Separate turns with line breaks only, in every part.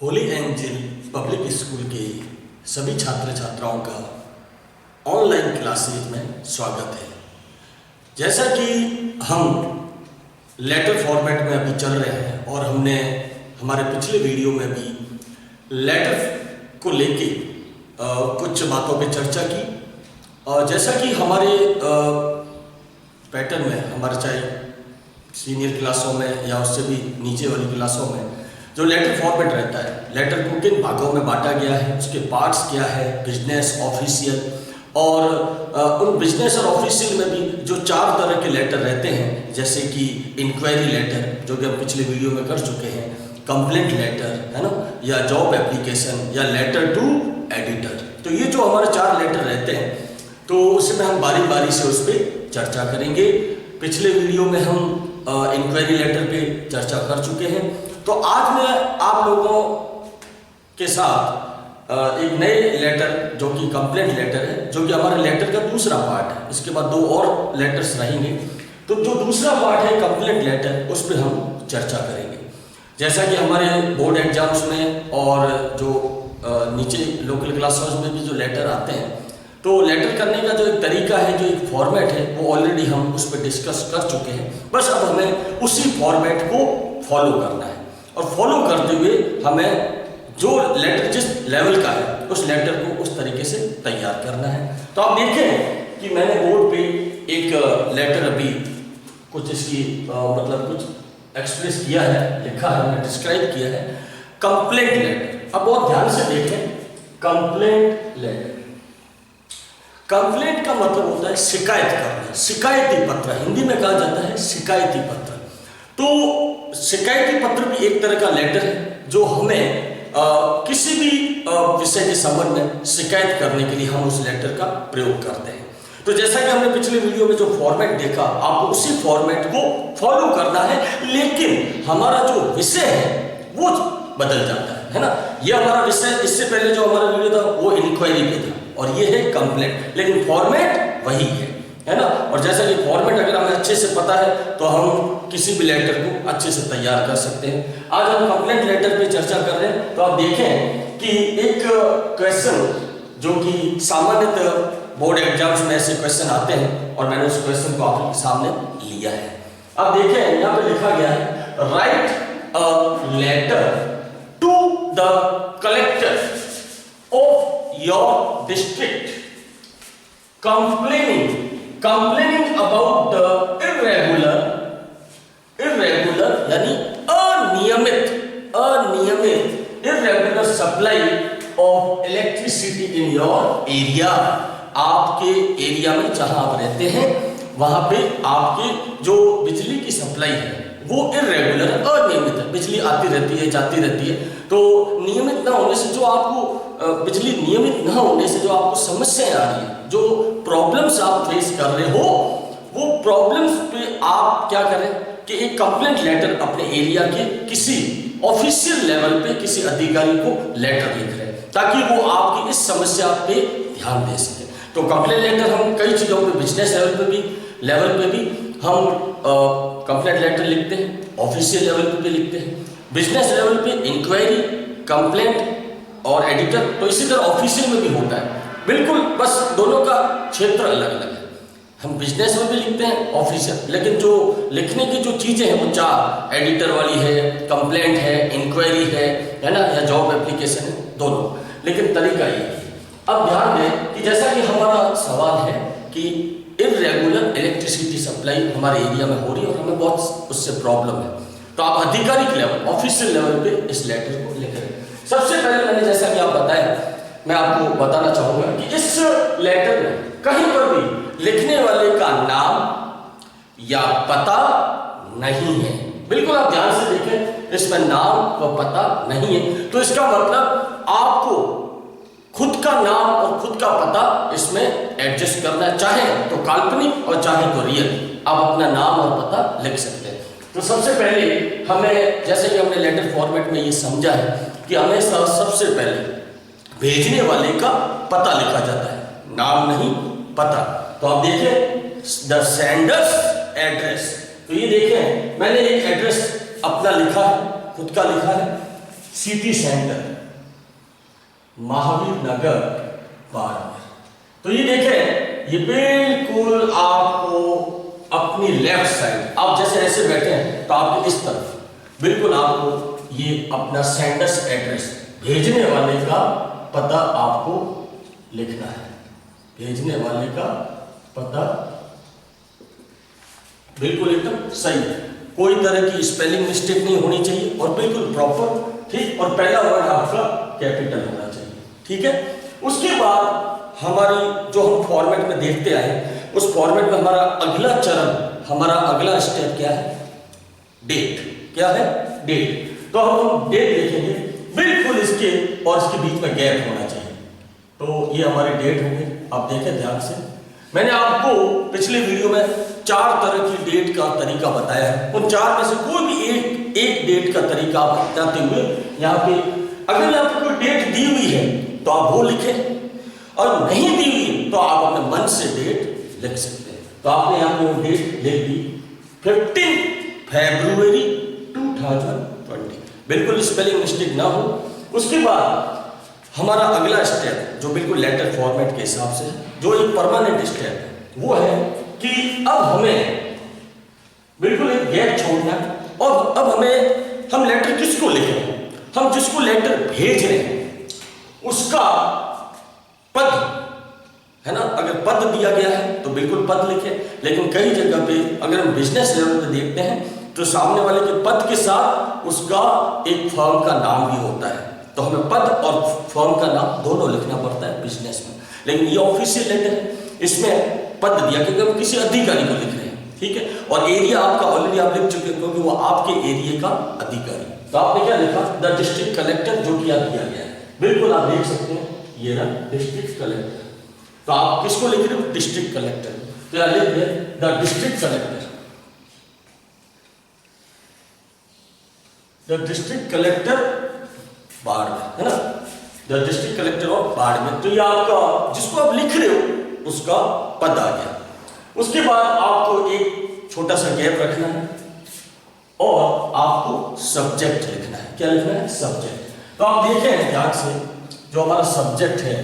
Holi angel public school के सभी छात्र छात्राओं का ऑनलाइन क्लासेज में स्वागत है। जैसा कि हम लेटर फॉर्मेट में अभी चल रहे हैं और हमने हमारे पिछले वीडियो में भी लेटर को लेके कुछ बातों पे चर्चा की। जैसा कि हमारे पैटर्न में हमारे चाहे सीनियर क्लासों में या उससे भी नीचे वाली क्लासों में जो लेटर फॉर्मेट रहता है, लेटर को किन भागों में बांटा गया है, उसके पार्ट्स क्या है, बिजनेस, ऑफिशियल, और उन बिजनेस और ऑफिशियल में भी जो 4 तरह के लेटर रहते हैं, जैसे कि इंक्वायरी लेटर जो कि हम पिछले वीडियो में कर चुके हैं, कंप्लेंट लेटर है ना, या जॉब एप्लीकेशन, या लेटर टू एडिटर। तो ये जो हमारे 4 लेटर रहते हैं, तो उसमें हम बारी बारी से उस पर चर्चा करेंगे। पिछले वीडियो में हम इंक्वायरी लेटर पे चर्चा कर चुके हैं। तो आज मैं आप लोगों के साथ एक नए लेटर जो कि कंप्लेंट लेटर है, जो कि हमारे लेटर का दूसरा पार्ट है। इसके बाद 2 और लेटर्स रहेंगे। तो जो दूसरा पार्ट है कंप्लेंट लेटर, उस पर हम चर्चा करेंगे। जैसा कि हमारे बोर्ड एग्जाम्स में और जो नीचे लोकल क्लासेस में भी जो लेटर आते हैं, तो लेटर करने का जो एक तरीका है, जो एक फॉर्मेट है, वो ऑलरेडी हम उस पर डिस्कस कर चुके हैं। बस अब हमें उसी फॉर्मेट को फॉलो करना है और फॉलो करते हुए हमें जो लेटर जिस लेवल का है उस लेटर को उस तरीके से तैयार करना है। तो आप देखें कि मैंने बोर्ड पे एक लेटर अभी कुछ इसकी मतलब कुछ एक्सप्रेस किया है, लिखा है, मैंने डिस्क्राइब किया है, कंप्लेंट लेटर। अब बहुत ध्यान से देखें, कंप्लेंट लेटर। कंप्लेंट का मतलब होता है शिकायत करना, शिकायती पत्र, हिंदी में कहा जाता है शिकायती पत्र। तो शिकायती पत्र भी एक तरह का लेटर है जो हमें किसी भी विषय के संबंध में शिकायत करने के लिए हम उस लेटर का प्रयोग करते हैं। तो जैसा कि हमने पिछले वीडियो में जो फॉर्मेट देखा, आपको उसी फॉर्मेट को फॉलो करना है, लेकिन हमारा जो विषय है वो बदल जाता है ना। ये हमारा विषय, इससे पहले जो हमारा वीडियो था वो इंक्वायरी पे था और ये है कंप्लेंट, लेकिन फॉर्मेट वही है ना। और जैसा कि फॉर्मेट अगर हमें अच्छे से पता है तो हम किसी भी लेटर को अच्छे से तैयार कर सकते हैं। आज हम कंप्लेंट लेटर पे चर्चा कर रहे हैं। तो आप देखें कि एक क्वेश्चन जो कि सामान्यतः बोर्ड एग्जाम्स में ऐसे क्वेश्चन आते हैं और मैंने उस क्वेश्चन को आपके सामने लिया है। अब देखें यहाँ पे लिखा गया है, write a letter to the collector of your district complaining about the irregular यानी अनियमित irregular supply of electricity in your area। आपके एरिया में जहां आप रहते हैं वहां पे आपकी जो बिजली की सप्लाई है वो इरेगुलर, अनियमित है। बिजली आती रहती है, जाती रहती है। तो नियमित ना होने से जो आपको बिजली नियमित ना होने से जो आपको समस्याएं आ रही है, जो प्रॉब्लम्स आप फेस कर रहे हो, वो प्रॉब्लम्स पे आप क्या करें कि एक कंप्लेंट लेटर अपने एरिया के किसी ऑफिशियल लेवल पे किसी अधिकारी को लेटर लिख रहे हैं ताकि वो आपकी इस समस्या पे ध्यान दे सके। तो कंप्लेंट लेटर हम कई चीजों पे, बिजनेस लेवल पे भी हम कंप्लेंट लेटर लिखते हैं, ऑफिशियल लेवल पे भी लिखते हैं। बिजनेस लेवल पे इंक्वायरी, कंप्लेंट और एडिटर, तो इसी तरह ऑफिशियल में भी होता है। बिल्कुल, बस दोनों का क्षेत्र अलग अलग है। हम बिजनेस में भी लिखते हैं, ऑफिशियल, लेकिन जो लिखने की जो चीजें हैं वो 4, एडिटर वाली है, कंप्लेंट है, इंक्वायरी है ना, या जॉब एप्लीकेशन है, दोनों, लेकिन तरीका ये है। अब ध्यान दें कि जैसा कि हमारा सवाल है कि इरेगुलर इलेक्ट्रिसिटी सप्लाई हमारे एरिया में हो रही है और हमें बहुत उससे प्रॉब्लम है, तो आप आधिकारिक लेवल, ऑफिशियल लेवल पे इस लेटर को लिख रहे हैं। सबसे पहले मैंने जैसा कि आप बताया, मैं आपको बताना चाहूंगा कि इस लेटर में कहीं पर भी लिखने वाले का नाम या पता नहीं है। बिल्कुल आप ध्यान से देखें, इसमें नाम व पता नहीं है। तो इसका मतलब आपको खुद का नाम और खुद का पता इसमें एडजस्ट करना, चाहे तो काल्पनिक और चाहे तो रियल, आप अपना नाम और पता लिख सकते हैं। तो सबसे पहले हमें, जैसे कि हमने लेटर फॉर्मेट में ये समझा है कि हमें सबसे पहले भेजने वाले का पता लिखा जाता है, नाम नहीं, पता। तो आप देखें द सेंडर्स एड्रेस, तो ये देखें मैंने एक एड्रेस अपना लिखा है, खुद का लिखा है, सिटी सेंटर महावीर नगर बाड़मेर। तो ये देखें, ये बिल्कुल आपको अपनी लेफ्ट साइड, आप जैसे ऐसे बैठे हैं तो आपके इस तरफ बिल्कुल आपको ये अपना सेंडर्स एड्रेस, भेजने वाले का पता आपको लिखना है। भेजने वाले का पता बिल्कुल एकदम सही है, कोई तरह की स्पेलिंग मिस्टेक नहीं होनी चाहिए और बिल्कुल प्रॉपर, ठीक। और पहला वर्ड आपका कैपिटल होना चाहिए, ठीक है। उसके बाद हमारी जो हम फॉर्मेट में देखते आए, उस फॉर्मेट में हमारा अगला चरण, हमारा अगला स्टेप क्या है? डेट। क्या है? डेट। तो हम डेट देखेंगे, बिल्कुल इसके और इसके बीच में गैप होना चाहिए। तो ये हमारी डेट होगी। आप देखें ध्यान से, मैंने आपको पिछले वीडियो में 4 तरह की डेट का तरीका बताया है। उन 4 में से कोई भी एक डेट का तरीका आप अपनाते हुए यहाँ पे, अगर आपको कोई डेट दी हुई है तो आप वो लिखें, और नहीं दी हुई तो आप अपने मन से डेट लिख सकते हैं। तो आपने यहाँ पे वो डेट लिख दी 15 फरवरी 2020, बिल्कुल स्पेलिंग मिस्टेक ना हो। उसके बाद हमारा अगला स्टेप जो बिल्कुल लेटर फॉर्मेट के हिसाब से, जो एक परमानेंट स्टेप है, वो है कि अब हमें बिल्कुल एक गैप छोड़ना है और अब हम लेटर किसको लिखें? हम जिसको लेटर भेज रहे हैं उसका पद है ना, अगर पद दिया गया है तो बिल्कुल पद लिखें। लेकिन कई जगह पे अगर हम बिजनेस लेवल पे देखते हैं तो सामने वाले के पद के साथ उसका एक फर्म का नाम भी होता है, तो हमें पद और फर्म का नाम दोनों लिखना पड़ता है बिजनेस में। लेकिन ये ऑफिशियल लेटर है, इसमें पद दिया क्योंकि हम किसी अधिकारी को लिख रहे हैं, ठीक है। और एरिया आपका ऑलरेडी आप लिख चुके हैं क्योंकि वो आपके एरिया का अधिकारी। तो आपने क्या लिखा? द डिस्ट्रिक्ट कलेक्टर, जो कि आप दिया गया है, बिल्कुल आप देख सकते हैं ये ना डिस्ट्रिक्ट कलेक्टर। तो आप किसको लिख रहे हो? District collector. तो यहाँ लिख दें the district collector, the district collector Barmer, है ना, the district collector of Barmer. तो ये आपका जिसको आप लिख रहे हो उसका पद आ गया। उसके बाद आपको एक छोटा सा गैप रखना है और आपको सब्जेक्ट लिखना है। क्या लिखना है? सब्जेक्ट। तो आप देखें ध्यान से, जो हमारा सब्जेक्ट है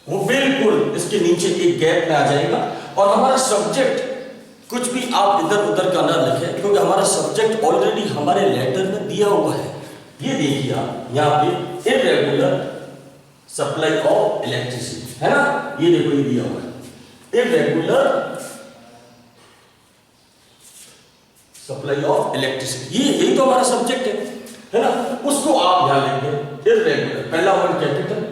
वो बिल्कुल इसके नीचे एक गैप में आ जाएगा और हमारा सब्जेक्ट कुछ भी आप इधर उधर का ना लिखें क्योंकि हमारा सब्जेक्ट ऑलरेडी हमारे लेटर में दिया हुआ है। ये देखिए आप यहाँ पे इर्रेगुलर सप्लाई ऑफ इलेक्ट्रिसिटी, है ना, ये देखो ये दिया हुआ है इर्रेगुलर सप्लाई ऑफ इलेक्ट्रिसिटी, ये यही तो हमारा सब्जेक्ट है ना। उसको आप ध्यान लेंगे इर्रेगुलर, पहला वर्ड कैपिटल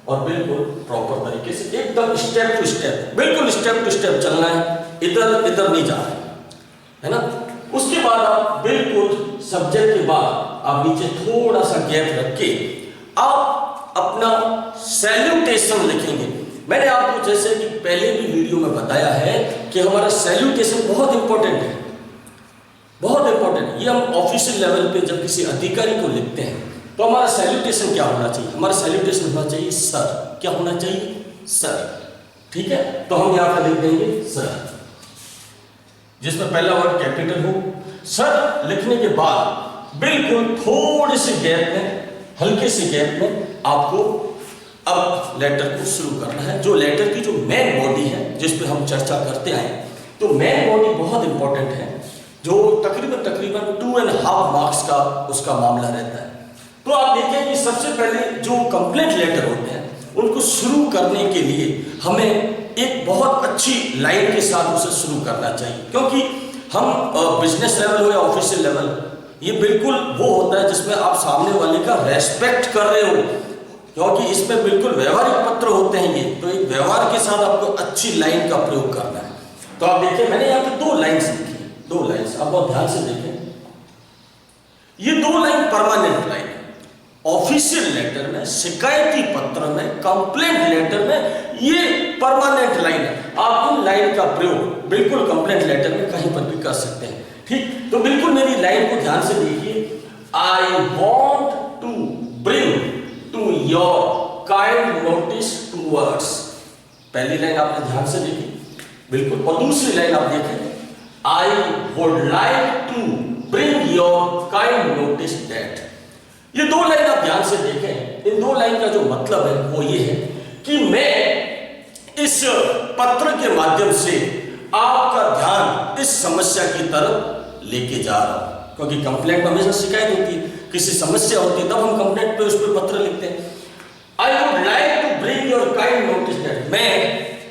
और बिल्कुल प्रॉपर तरीके से एकदम स्टेप टू स्टेप, बिल्कुल स्टेप टू स्टेप चलना है, इधर इधर नहीं जाना है ना। उसके बाद आप बिल्कुल सब्जेक्ट के बाद आप नीचे थोड़ा सा गैप रख के आप अपना सैल्यूटेशन लिखेंगे। मैंने आपको जैसे कि पहले भी वीडियो में बताया है कि हमारा सैल्यूटेशन बहुत इंपॉर्टेंट है, बहुत इंपॉर्टेंट। ये हम ऑफिशियल लेवल पे जब किसी अधिकारी को लिखते हैं तो हमारा सैल्यूटेशन क्या होना चाहिए? हमारा सैल्यूटेशन होना चाहिए सर। क्या होना चाहिए? सर, ठीक है। तो हम यहाँ पर लिख देंगे सर, जिसमें पहला वर्ड कैपिटल हो। सर लिखने के बाद बिल्कुल थोड़े से गैप में, हल्के से गैप में आपको अब लेटर को शुरू करना है। जो लेटर की जो मेन बॉडी है जिस पे हम चर्चा करते आए, तो मेन बॉडी बहुत इंपॉर्टेंट है, जो तकरीबन 2.5 मार्क्स का उसका मामला रहता है। तो आप देखें कि सबसे पहले जो कंप्लेंट लेटर होते हैं उनको शुरू करने के लिए हमें एक बहुत अच्छी लाइन के साथ उसे शुरू करना चाहिए, क्योंकि हम बिजनेस लेवल हो या ऑफिशियल लेवल, ये बिल्कुल वो होता है जिसमें आप सामने वाले का रेस्पेक्ट कर रहे हो, क्योंकि इसमें बिल्कुल व्यवहारिक पत्र होते हैं ये। तो एक व्यवहार के साथ आपको अच्छी लाइन का प्रयोग करना है। तो आप देखिए मैंने यहाँ पे 2 लाइन्स लिखी, 2 लाइन्स, आप बहुत ध्यान से देखें। ये 2 लाइन परमानेंट लाइन है। ऑफिशियल लेटर में, शिकायती पत्र में, कंप्लेंट लेटर में ये परमानेंट लाइन है। आप इन लाइन का प्रयोग बिल्कुल कंप्लेंट लेटर में कहीं पर भी कर सकते हैं, ठीक। तो बिल्कुल मेरी लाइन को ध्यान से देखिए। I want to bring to your kind notice towards, पहली लाइन आपने ध्यान से देखी बिल्कुल, और दूसरी लाइन आप देखें, I would like to bring your kind notice that. ये दो लाइन आप ध्यान से देखें, इन दो लाइन का जो मतलब है वो ये है कि मैं इस पत्र के माध्यम से आपका ध्यान इस समस्या की तरफ लेके जा रहा हूं। क्योंकि कंप्लेंट में हमेशा शिकायत होती है, किसी समस्या होती है, तब हम कंप्लेंट पे उस पर पत्र लिखते हैं। I would like to bring your kind notice that, मैं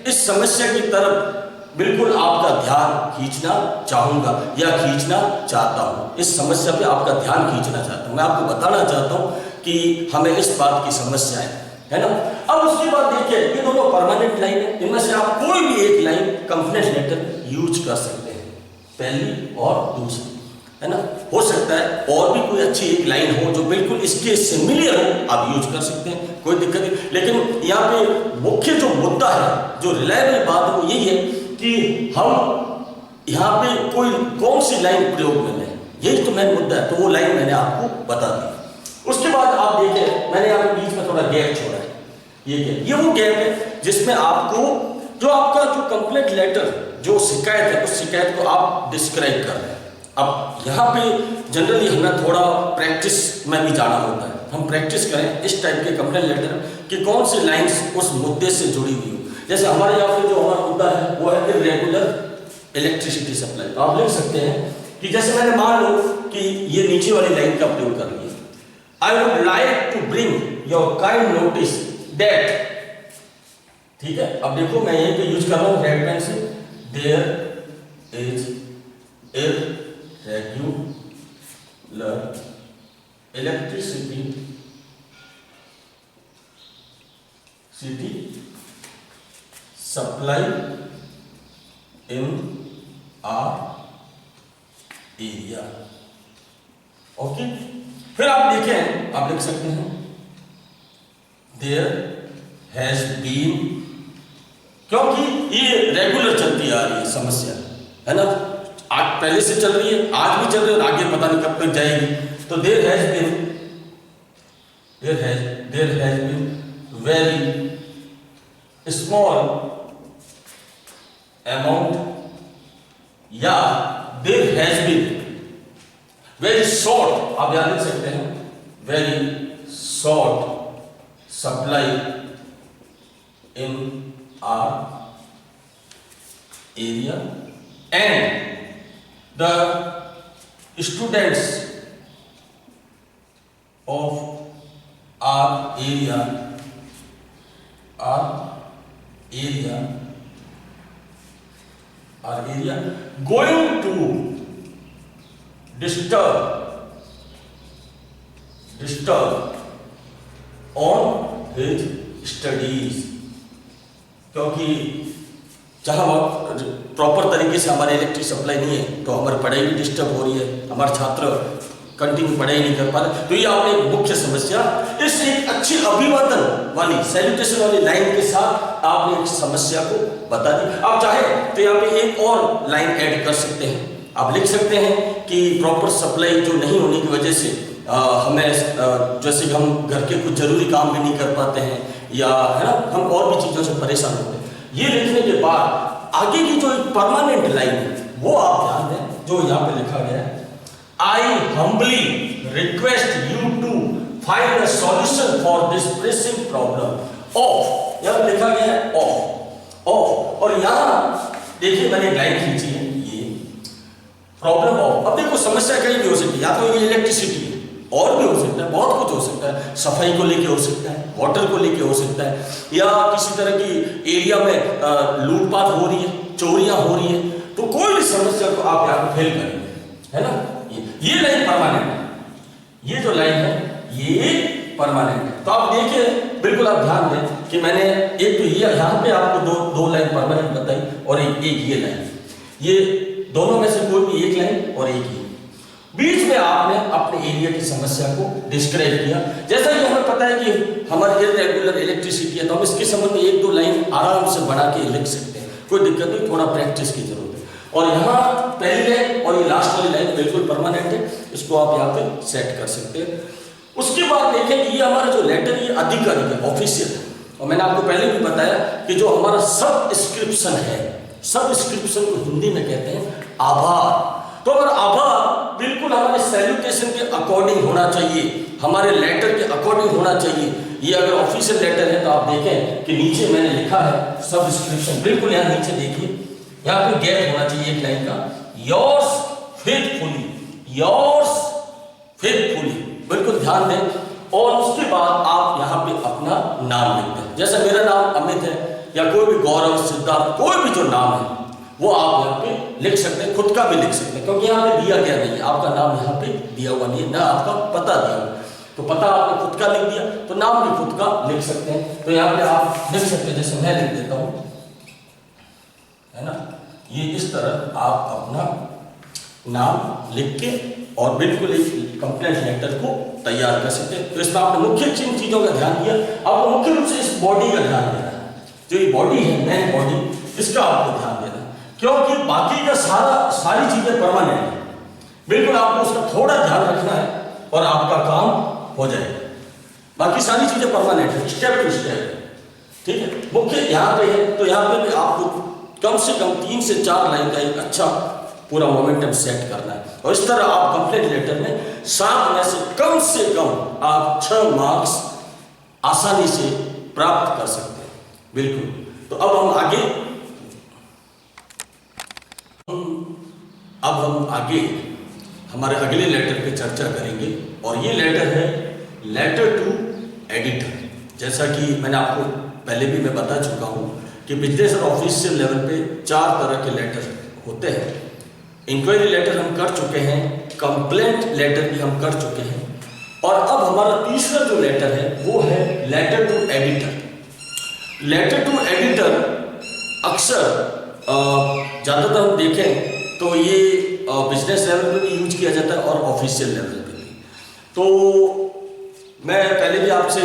इस समस्या की तरफ बिल्कुल आपका ध्यान खींचना चाहूंगा या खींचना चाहता हूं। इस समस्या पे आपका ध्यान खींचना चाहता हूं, मैं आपको बताना चाहता हूं कि हमें इस बात की समस्या है ना। अब उसके बाद देखिए, ये दोनों परमानेंट लाइन है, इनमें से आप कोई भी एक लाइन कंप्लेंट लेटर यूज कर सकते हैं, पहली और दूसरी, है ना। हो सकता है और भी कोई अच्छी एक लाइन हो जो बिल्कुल इसके सिमिलर हो, आप यूज कर सकते हैं, कोई दिक्कत नहीं। लेकिन यहाँ पे मुख्य जो मुद्दा है, जो रिलायबल बात है, वो यही है कि हम यहाँ पे कोई कौन सी लाइन प्रयोग में लें, यही तो मेन मुद्दा है। तो वो लाइन मैंने आपको बता दी। उसके बाद आप देखें, मैंने यहाँ पे बीच में थोड़ा गैप छोड़ा है, ये वो गैप है जिसमें आपको जो आपका जो कंप्लेंट लेटर, जो शिकायत है, उस शिकायत को आप डिस्क्राइब कर रहे हैं। अब यहाँ पे जनरली हमें थोड़ा प्रैक्टिस में भी जाना होता है, हम प्रैक्टिस करें इस टाइप के कंप्लेंट लेटर कि कौन सी लाइंस उस मुद्दे से जुड़ी हुई हो। जैसे हमारे यहाँ पे जो हमारा मुद्दा है वो है इर्रेगुलर इलेक्ट्रिसिटी सप्लाई। तो आप लिख सकते हैं कि जैसे मैंने मान लो कि ये नीचे वाली लाइन का प्रयोग कर लिया, I would like to bring your kind notice that, ठीक है। अब देखो मैं यहीं पे यूज कर रहा हूं रेड पेन से, there is irregular electricity supply in our area. Okay, फिर आप देखें, आप लिख सकते हैं देयर हैज बीन, क्योंकि ये रेगुलर चलती आ रही है समस्या, है ना, आज पहले से चल रही है, आज भी चल रही है और आगे पता नहीं कब तक जाएगी। तो there has been very small amount, या there has been very short, आप याद लिख सकते हैं very short supply in our area and the students of our area going to disturb on his studies, क्योंकि जहां प्रॉपर तरीके से हमारे इलेक्ट्रिक सप्लाई नहीं है तो हमारी पढ़ाई भी डिस्टर्ब हो रही है, हमारे छात्र कंटिन्यू पढ़ाई नहीं कर पा रहे। तो ये आपने एक मुख्य समस्या, इस एक अच्छी अभिवादन वाली सैल्यूटेशन वाली लाइन के साथ आपने एक समस्या को बता दी। आप चाहे तो यहाँ पे एक और लाइन ऐड कर सकते हैं, आप लिख सकते हैं कि प्रॉपर सप्लाई जो नहीं होने की वजह से हमें जैसे कि हम घर के कुछ जरूरी काम भी नहीं कर पाते हैं, या है ना, हम और भी चीजों से परेशान होते हैं। ये लिखने के बाद आगे की जो एक परमानेंट लाइन है वो आप ध्यान दें, जो यहाँ पे लिखा गया है, I humbly request you to find a solution for this pressing problem of, यहाँ लिखा गया है of, और यहाँ देखिए मैंने लाइन खींची है, ये प्रॉब्लम ऑफ। अब देखो समस्या कहीं भी हो सकती है, या तो ये इलेक्ट्रिसिटी है, और भी हो सकता है, बहुत कुछ हो सकता है, सफाई को लेके हो सकता है, वाटर को लेके हो सकता है, या किसी तरह की एरिया में लूटपाट हो रही है, चोरियां हो रही है, तो कोई भी समस्या को आप यहाँ फेल करेंगे, है ना। ये लाइन परमानेंट है, ये जो लाइन है ये परमानेंट है। तो आप देखिए, बिल्कुल आप ध्यान दें कि मैंने एक तो ये यहाँ पे आपको दो लाइन परमानेंट बताई और एक ये लाइन, ये दोनों में से कोई भी एक लाइन और एक ही, बीच में आपने अपने एरिया की समस्या को डिस्क्राइब किया। जैसा कि हमें पता है कि हमारी इर्रेगुलर इलेक्ट्रिसिटी है, तो हम इसके संबंध में एक दो लाइन आराम से बना के लिख सकते हैं, कोई दिक्कत नहीं, थोड़ा प्रैक्टिस की जरूरत है। और यहाँ पहली लाइन और ये लास्ट वाली लाइन बिल्कुल परमानेंट है, इसको आप यहाँ पे सेट कर सकते हैं। उसके बाद देखें कि ये हमारा जो लेटर ये आधिकारिक है, ऑफिशियल है, और मैंने आपको पहले भी बताया कि जो हमारा सबस्क्रिप्शन है, सबस्क्रिप्शन को हिंदी में कहते हैं आभार। तो अगर आभार बिल्कुल हमारे सैल्यूटेशन के अकॉर्डिंग होना चाहिए, हमारे लेटर के अकॉर्डिंग होना चाहिए। ये अगर ऑफिशियल लेटर है तो आप देखें कि नीचे मैंने लिखा है सब्सक्रिप्शन, बिल्कुल यहाँ नीचे देखिए, यहाँ पे गैप होना चाहिए एक लाइन का, योर्स फेथफुली, योर्स फेथफुली, बिल्कुल ध्यान दें। और उसके बाद आप यहाँ पे अपना नाम लिख दें, जैसे मेरा नाम अमित है या कोई भी गौरव, सिद्धार्थ, कोई भी जो नाम है वो आप यहाँ पे लिख सकते हैं, खुद का भी लिख सकते हैं, क्योंकि यहाँ पे दिया गया नहीं है, आपका नाम यहाँ पे दिया हुआ नहीं है, ना आपका पता दिया हुआ, तो पता आपने खुद का लिख दिया तो नाम भी खुद का लिख सकते हैं। तो यहाँ पे आप लिख सकते हैं, जैसे मैं लिख देता हूँ, है ना, ये इस तरह आप अपना नाम लिख के और बिल्कुल एक कंप्लेंट लेटर को तैयार कर सकते हैं। तो इसमें आपने मुख्य चीजों का ध्यान दिया, आपको मुख्य रूप से इस बॉडी का ध्यान देना है, जो ये बॉडी है मेन बॉडी, इसका आपको ध्यान देना है, क्योंकि बाकी का सारी चीजें परमानेंट है, बिल्कुल आपको उसका थोड़ा ध्यान रखना है और आपका काम हो जाएगा। बाकी सारी चीजें परमानेंट है, स्टेप टू स्टेप, ठीक है। मुख्य यहाँ पे है तो यहाँ पे भी आपको कम से कम 3 से 4 लाइन का एक अच्छा पूरा मोमेंटम सेट करना है, और इस तरह आप कंप्लेंट लेटर में 7 में से कम आप 6 मार्क्स आसानी से प्राप्त कर सकते हैं, बिल्कुल। तो अब हम आगे हमारे अगले लेटर पे चर्चा करेंगे, और ये लेटर है लेटर टू एडिटर। जैसा कि मैंने आपको पहले भी मैं बता चुका हूँ कि बिजनेस और ऑफिशियल लेवल पे 4 तरह के लेटर होते हैं। इंक्वायरी लेटर हम कर चुके हैं, कंप्लेंट लेटर भी हम कर चुके हैं, और अब हमारा तीसरा जो लेटर है वो है letter to editor. Letter to editor अक्सर ज़्यादातर हम देखें तो ये बिजनेस लेवल पे भी यूज किया जाता है और ऑफिशियल लेवल पे भी। तो मैं पहले भी आपसे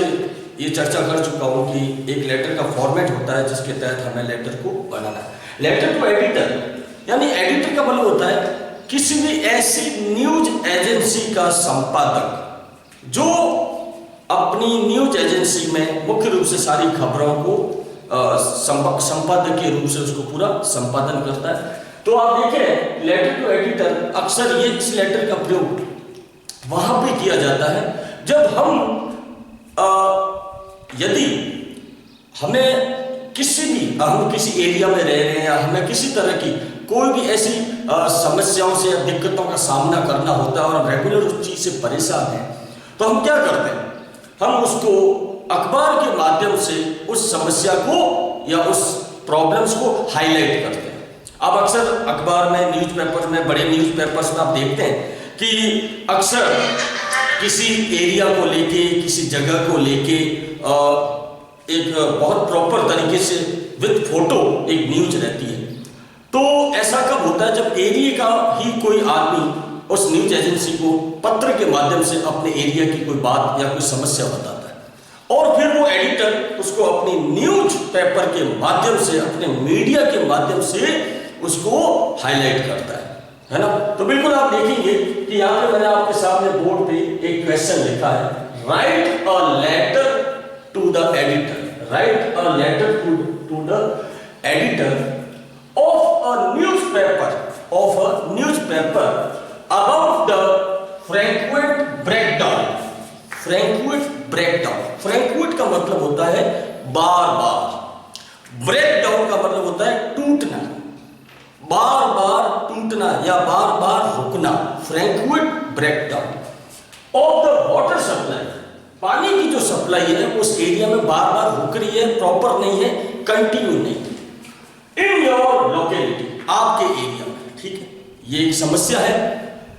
ये चर्चा कर चुका हूँ कि एक लेटर का फॉर्मेट होता है जिसके तहत हमें लेटर को बनाना है। लेटर टू एडिटर यानी एडिटर का मतलब होता है किसी भी ऐसी न्यूज एजेंसी का संपादक जो अपनी न्यूज एजेंसी में मुख्य रूप से सारी खबरों को संपादकीय रूप से उसको पूरा संपादन करता है। तो आप देखें लेटर टू एडिटर अक्सर ये इस लेटर का प्रयोग वहां पे किया जाता है जब हम यदि हमें हम किसी एरिया में रह रहे हैं या हमें किसी तरह की कोई भी ऐसी समस्याओं से या दिक्कतों का सामना करना होता है और हम रेगुलर उस चीज से परेशान हैं, तो हम क्या करते हैं, हम उसको अखबार के माध्यम से उस समस्या को या उस प्रॉब्लम्स को हाईलाइट करते हैं। अब अक्सर अखबार में, न्यूज़पेपर में, बड़े न्यूज़पेपर्स में आप देखते हैं कि अक्सर किसी एरिया को लेके, किसी जगह को लेके एक बहुत प्रॉपर तरीके से विद फोटो एक न्यूज रहती है। तो ऐसा कब होता है जब एरिया का ही कोई आदमी उस न्यूज एजेंसी को पत्र के माध्यम से अपने एरिया की कोई बात या कोई समस्या बताता है और फिर वो एडिटर उसको अपनी न्यूज पेपर के माध्यम से, अपने मीडिया के माध्यम से उसको हाईलाइट करता है ना। तो बिल्कुल आप देखेंगे कि यहाँ पे मैंने आपके सामने बोर्ड पे एक क्वेश्चन लिखा है, write a letter to the editor, write a letter to the editor of a newspaper about the frequent breakdown। frequent का मतलब होता है बार बार, ब्रेकडाउन का मतलब होता है टूटना, बार बार टूटना या बार बार रुकना, frequent breakdown of the water supply। पानी की जो सप्लाई है उस एरिया में बार बार रुक रही है, प्रॉपर नहीं है, कंटिन्यू नहीं है। इन योर लोकेलिटी, आपके एरिया में, ठीक है, ये एक समस्या है,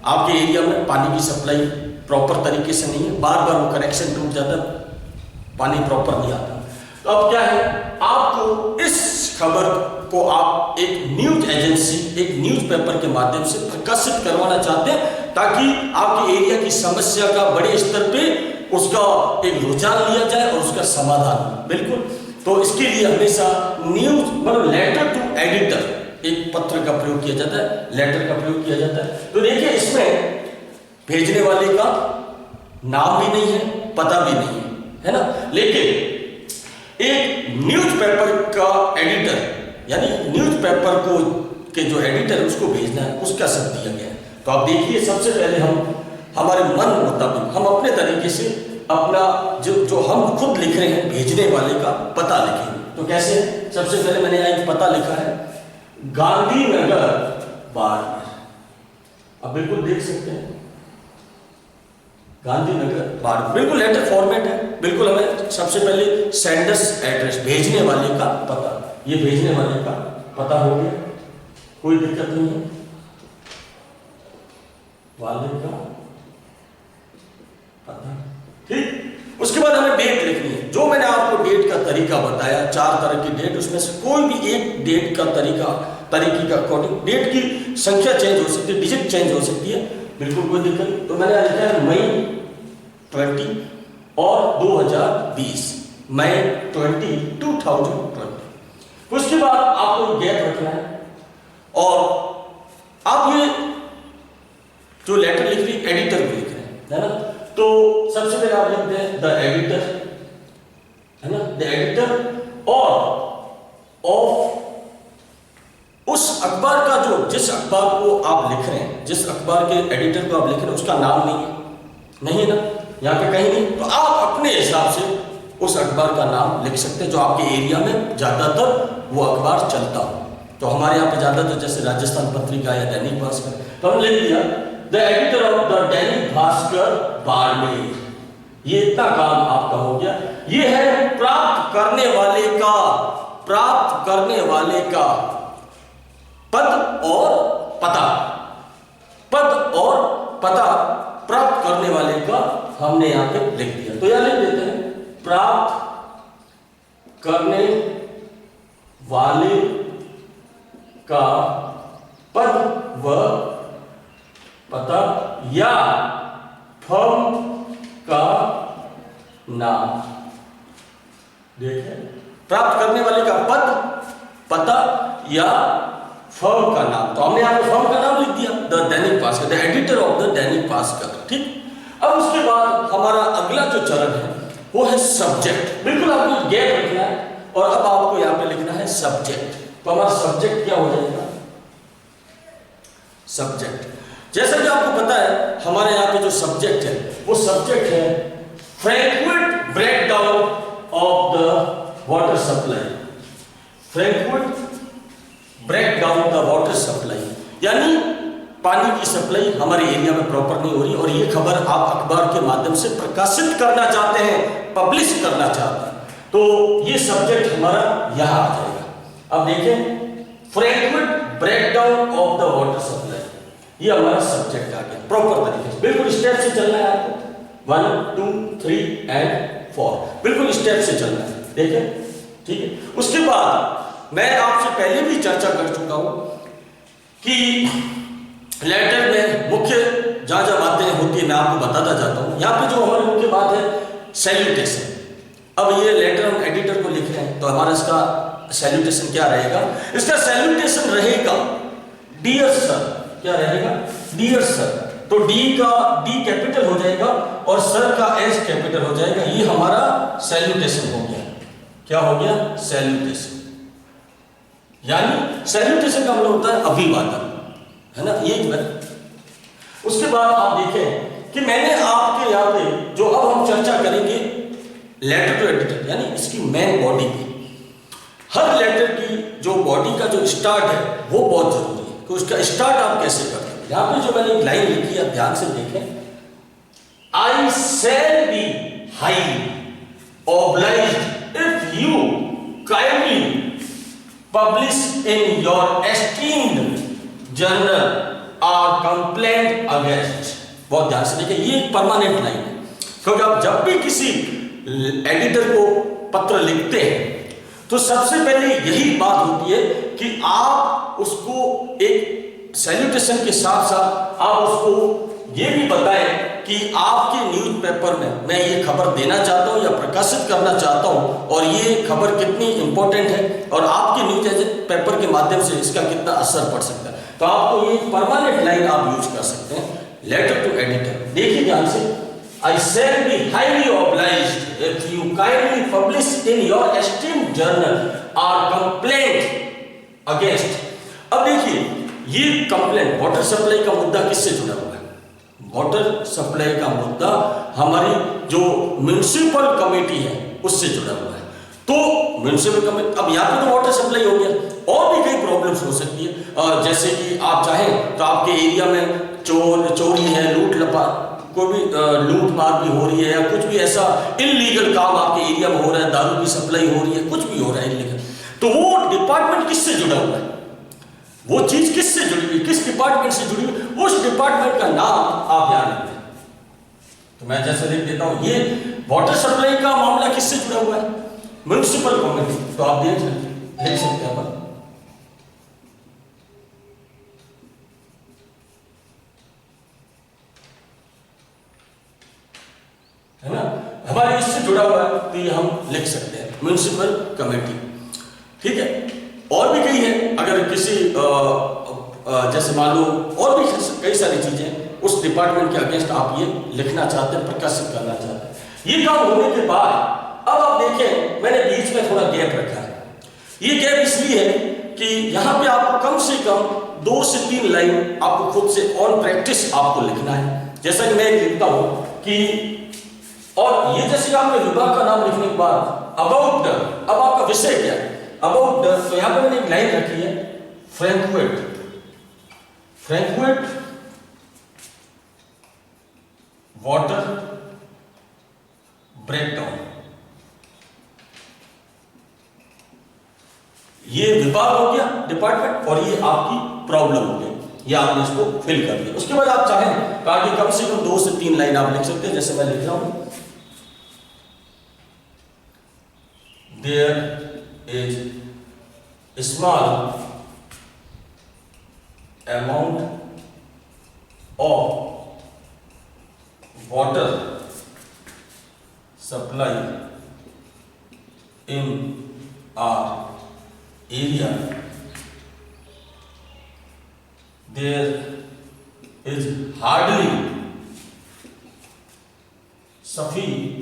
आपके एरिया में पानी की सप्लाई प्रॉपर तरीके से नहीं है, बार बार वो कनेक्शन टूट जाता है, पानी प्रॉपर नहीं आता। तो अब क्या है, आपको इस खबर को आप एक न्यूज एजेंसी, एक न्यूज़पेपर के माध्यम से प्रकाशित करवाना चाहते हैं ताकि आपके एरिया की समस्या का बड़े स्तर पे उसका एक रुझान लिया जाए और उसका समाधान। बिल्कुल, तो इसके लिए हमेशा न्यूज मतलब लेटर टू एडिटर एक पत्र का प्रयोग किया जाता है, लेटर का प्रयोग किया जाता है। तो देखिए इसमें भेजने वाले का नाम भी नहीं है, पता भी नहीं है ना, लेकिन एक न्यूज़पेपर का एडिटर यानी न्यूज़पेपर को के जो एडिटर उसको भेजना है उसका सब दिया गया है। तो आप देखिए सबसे पहले हमारे मन मुताबिक हम अपने तरीके से अपना जो हम खुद लिख रहे हैं भेजने वाले का पता लिखेंगे। तो कैसे? सबसे पहले मैंने यहाँ एक पता लिखा है, गांधीनगर बाड़मेर। अब बिल्कुल देख सकते हैं, गांधीनगर बाड़मेर, बिल्कुल लेटर फॉर्मेट है। बिल्कुल हमें सबसे पहले सेंडर्स एड्रेस, भेजने वाले का पता, ये भेजने वाले का पता हो गया, कोई दिक्कत नहीं है। वाले का पता, ठीक। उसके बाद हमें डेट लिखनी है। जो मैंने आपको डेट का तरीका बताया, 4 तरह की डेट, उसमें से कोई भी एक डेट का तरीके का अकॉर्डिंग डेट की संख्या चेंज हो सकती है, डिजिट चेंज हो सकती है, बिल्कुल कोई दिक्कत नहीं। तो मैंने लिखा है मई 20 और 2020, मई 2020। उसके बाद आपको गैप रखना है और आप ये जो लेटर लिख रही एडिटर को लिख रहे हैं, है ना। तो सबसे पहले आप लिखते हैं द एडिटर, है ना, द एडिटर ऑफ उस अखबार का, जो जिस अखबार को आप लिख रहे हैं, जिस अखबार के एडिटर को आप लिख रहे हैं उसका नाम नहीं है ना, यहाँ पे कहीं नहीं। तो आप अपने हिसाब से उस अखबार का नाम लिख सकते हैं जो आपके एरिया में ज्यादातर वो अखबार चलता हो। तो हमारे यहाँ पे ज्यादातर जैसे राजस्थान पत्रिका या दैनिक भास्कर, तो हमने लिख दिया the editor of the Dainik Bhaskar Barmer. ये इतना काम आपका हो गया। ये है प्राप्त करने वाले का पद और पता प्राप्त करने वाले का हमने यहां पे लिख दिया। तो यहां लिख देते हैं प्राप्त करने वाले का पद व पता या फर्म का नाम। देखें, प्राप्त करने वाले का पद, पता या फर्म का नाम। तो हमने यहां पर फर्म का नाम लिख दिया, the Dainik Bhaskar, the editor of the Dainik Bhaskar, ठीक। अब उसके बाद हमारा अगला जो चरण है वो है सब्जेक्ट। बिल्कुल आपको गैप रखना है और अब आपको यहां पे लिखना है सब्जेक्ट। तो हमारा सब्जेक्ट क्या हो जाएगा? सब्जेक्ट, जैसा कि आपको पता है हमारे यहाँ पे जो सब्जेक्ट है वो सब्जेक्ट है Frankfurt breakdown of the water supply. Frankfurt breakdown the water supply, यानी पानी की सप्लाई हमारे एरिया में प्रॉपर नहीं हो रही और ये खबर आप अखबार के माध्यम से प्रकाशित करना चाहते हैं, पब्लिश करना चाहते हैं, तो ये सब्जेक्ट हमारा यहां आ जाएगा। अब देखें, Frankfurt breakdown of the water supply, ये हमारा सब्जेक्ट आ गया प्रॉपर तरीके से। बिल्कुल स्टेप से चलना है आपको, 1 2 3 एंड 4, बिल्कुल स्टेप से चलना है, देखें, ठीक है। उसके बाद मैं आपसे पहले भी चर्चा कर चुका हूं कि लेटर में मुख्य जहां बातें होती है मैं आपको बताता जाता हूं। यहां पे जो हमारी मुख्य बात है सैल्यूटेशन। अब ये लेटर हम एडिटर को लिख रहे हैं तो हमारा इसका सैल्यूटेशन क्या रहेगा? इसका सैल्यूटेशन रहेगा डियर सर। क्या रहेगा? Dear sir. तो डी कैपिटल हो जाएगा और सर का एस कैपिटल हो जाएगा। ये हमारा सैल्यूटेशन हो गया। क्या हो गया? सैल्यूटेशन। यानी सैल्यूटेशन का मतलब होता है अभिवादन, है ना, ये बात। उसके बाद आप देखें कि मैंने आपके यहाँ पे जो अब हम चर्चा करेंगे लेटर टू एडिटर, यानी इसकी मेन बॉडी की, हर लेटर की जो बॉडी का जो स्टार्ट है वो बहुत जरूरी है कि उसका स्टार्ट आप कैसे करते हैं। यहाँ पे जो मैंने एक लाइन लिखी है, ध्यान से देखें, I shall be highly obliged if you kindly publish in your esteemed journal or complaint against। बहुत ध्यान से देखिए, ये एक परमानेंट लाइन है क्योंकि आप जब भी किसी एडिटर को पत्र लिखते हैं तो सबसे पहले यही बात होती है कि आप उसको एक सैल्यूटेशन के साथ साथ आप उसको ये भी बताएं कि आपके न्यूज़पेपर में मैं ये खबर देना चाहता हूँ या प्रकाशित करना चाहता हूँ और ये खबर कितनी इंपॉर्टेंट है और आपके न्यूज़ पेपर के माध्यम से इसका कितना असर पड़ सकता है। तो आपको ये परमानेंट लाइन आप यूज कर सकते हैं, लेटर टू एडिटर। देखिए ध्यान से, I shall be highly obliged if you kindly publish in your esteemed journal or complaint against। अब देखिए, ये कंप्लेंट वाटर सप्लाई का मुद्दा किससे जुड़ा हुआ है? वाटर सप्लाई का मुद्दा हमारी जो म्युनिसिपल कमेटी है उससे जुड़ा हुआ है। तो म्युनिसिपल कमेटी, अब यहाँ पे तो वाटर सप्लाई हो गया, और भी कई प्रॉब्लम्स हो सकती है, जैसे कि आप चाहें तो आपके एरिया में चोरी है, कोई भी लूट मार भी हो रही है, या कुछ भी ऐसा इलीगल काम आपके एरिया में हो रहा है, दारू की सप्लाई हो रही है, कुछ भी हो रहा है इलीगल, तो वो डिपार्टमेंट किससे जुड़ा हुआ है, वो चीज किससे जुड़ी हुई, किस डिपार्टमेंट से जुड़ी हुई, उस डिपार्टमेंट का नाम आप ध्यान रखें। तो मैं जैसे लिख देता हूं, ये वाटर सप्लाई का मामला किससे जुड़ा हुआ है, म्युनिसिपल कमेटी। तो आप लिख सकते हैं पर है ना, हमारे इससे जुड़ा हुआ है, तो ये हम लिख सकते हैं म्युनिसिपल कमेटी। ठीक है, और भी कई है, अगर किसी जैसे मान लो और भी कई सारी चीजें उस डिपार्टमेंट के अगेंस्ट आप ये लिखना चाहते हैं, प्रकाशित करना चाहते हैं। ये काम होने के बाद अब आप देखें, मैंने बीच में थोड़ा गैप रखा है। ये गैप इसलिए है कि यहाँ पे आपको कम से कम 2 से 3 लाइन आपको खुद से ऑन प्रैक्टिस आपको लिखना है। जैसा कि मैं लिखता हूं कि, और ये जैसे आपने विभाग का नाम लिखने के बाद अबाउट द, अब आपका विषय क्या है, अबाउट द, तो यहां पे मैंने एक लाइन रखी है, फ्रैंकफर्ट वाटर ब्रेकडाउन। ये विभाग हो गया, डिपार्टमेंट, और ये आपकी प्रॉब्लम हो गई, ये आपने इसको फिल कर दिया। उसके बाद आप चाहें तो आगे कम से कम 2 से 3 लाइन आप लिख सकते हैं, जैसे मैं लिख रहा हूं, there is small amount of water supply in our area, there is hardly sufficient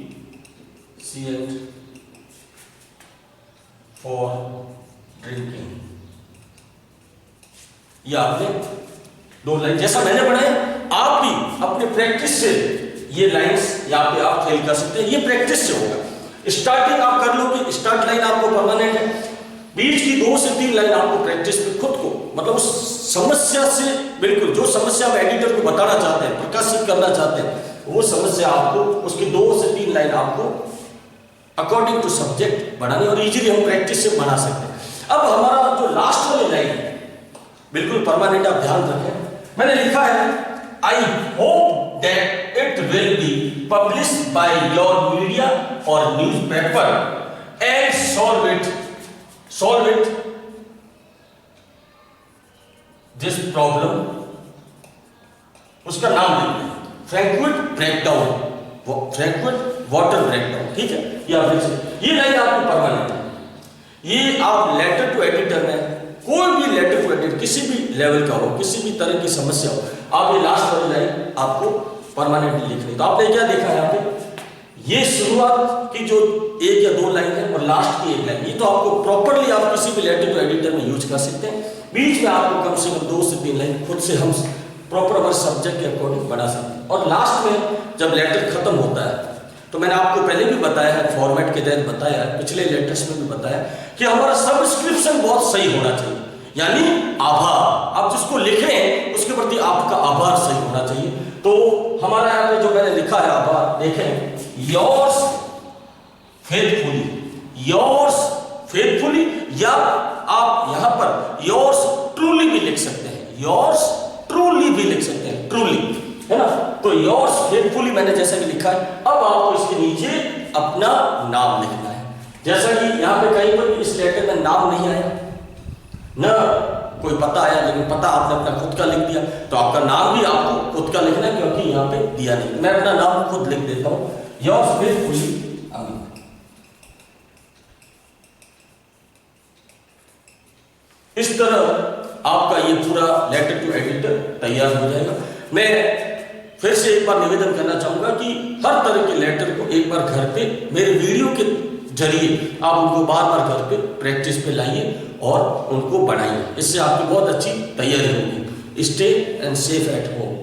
for drinking। ये आपने 2 लाइन, जैसा मैंने बनाया आप भी अपने प्रैक्टिस से ये लाइंस यहाँ पे आप फिल कर सकते हैं। ये प्रैक्टिस से होगा, स्टार्टिंग आप कर लोगे, स्टार्ट लाइन आपको परमानेंट है, बीच की 2 से 3 लाइन आपको प्रैक्टिस पे खुद को, मतलब उस समस्या से बिल्कुल जो समस्या आप एडिटर को बताना चाहते हैं, प्रकाशित करना चाहते हैं, वो समस्या आपको उसकी 2 से 3 लाइन आपको अकॉर्डिंग टू सब्जेक्ट बनानी, और इजीली हम प्रैक्टिस से बना सकते हैं। अब हमारा जो लास्ट वाली लाइन है बिल्कुल परमानेंट, आप ध्यान रखें, मैंने लिखा है, I hope that it will be published by your media और newspaper and solve it this problem। उसका नाम लिखना है, Frankfurt breakdown, Frankfurt water breakdown. ठीक है, ये आप लिख सकते, ये लाइन आपको परमानेंट है। ये आप लेटर टू एडिटर में, कोई भी लेटर टू एडिटर किसी भी लेवल का हो, किसी भी तरह की समस्या हो, आप ये लास्ट वाली लाइन आपको परमानेंटली लिखनी। तो आपने क्या देखा यहाँ पे, ये शुरुआत की जो 1 या 2 लाइन है और लास्ट की 1 लाइन, ये तो आपको प्रॉपरली आप किसी भी लेटर टू एडिटर में यूज कर सकते हैं। बीच में आपको कम से कम 2 से 3 लाइन खुद से हम प्रॉपर हमारे सब्जेक्ट के अकॉर्डिंग बना सकते हैं। और लास्ट में जब लेटर खत्म होता है, तो मैंने आपको पहले भी बताया है, फॉर्मेट के तहत बताया है, पिछले लेटर्स में भी बताया कि हमारा सबस्क्रिप्शन बहुत सही होना चाहिए, यानी आभार, आप जिसको लिख रहे हैं उसके प्रति आपका आभार सही होना चाहिए। तो हमारा यहाँ पे जो मैंने लिखा है आभार, देखें, योर्स फेथफुली, या आप यहां पर योर्स ट्रूली भी लिख सकते हैं, योर्स ट्रूली भी लिख सकते हैं, ट्रूली, है ना। तो योर्स फेथफुली मैंने जैसा कि लिखा है, अब आपको इसके नीचे अपना नाम लिखना है। जैसा कि यहां पे कहीं पर इस लेटर में नाम नहीं आया, ना कोई पता आया, लेकिन पता आपने अपना खुद का लिख दिया, तो आपका नाम भी आपको खुद का लिखना है, क्योंकि यहाँ पे दिया नहीं। मैं अपना नाम खुद लिख देता हूं, योर्स फेथफुली अमित। इस तरह आपका ये पूरा लेटर टू एडिटर तैयार हो जाएगा। मैं फिर से एक बार निवेदन करना चाहूंगा कि हर तरह के लेटर को एक बार घर पे मेरे वीडियो के जरिए आप उनको बार बार घर पे प्रैक्टिस पे लाइए और उनको बढ़ाइए, इससे आपकी बहुत अच्छी तैयारी होगी। Stay and safe at home.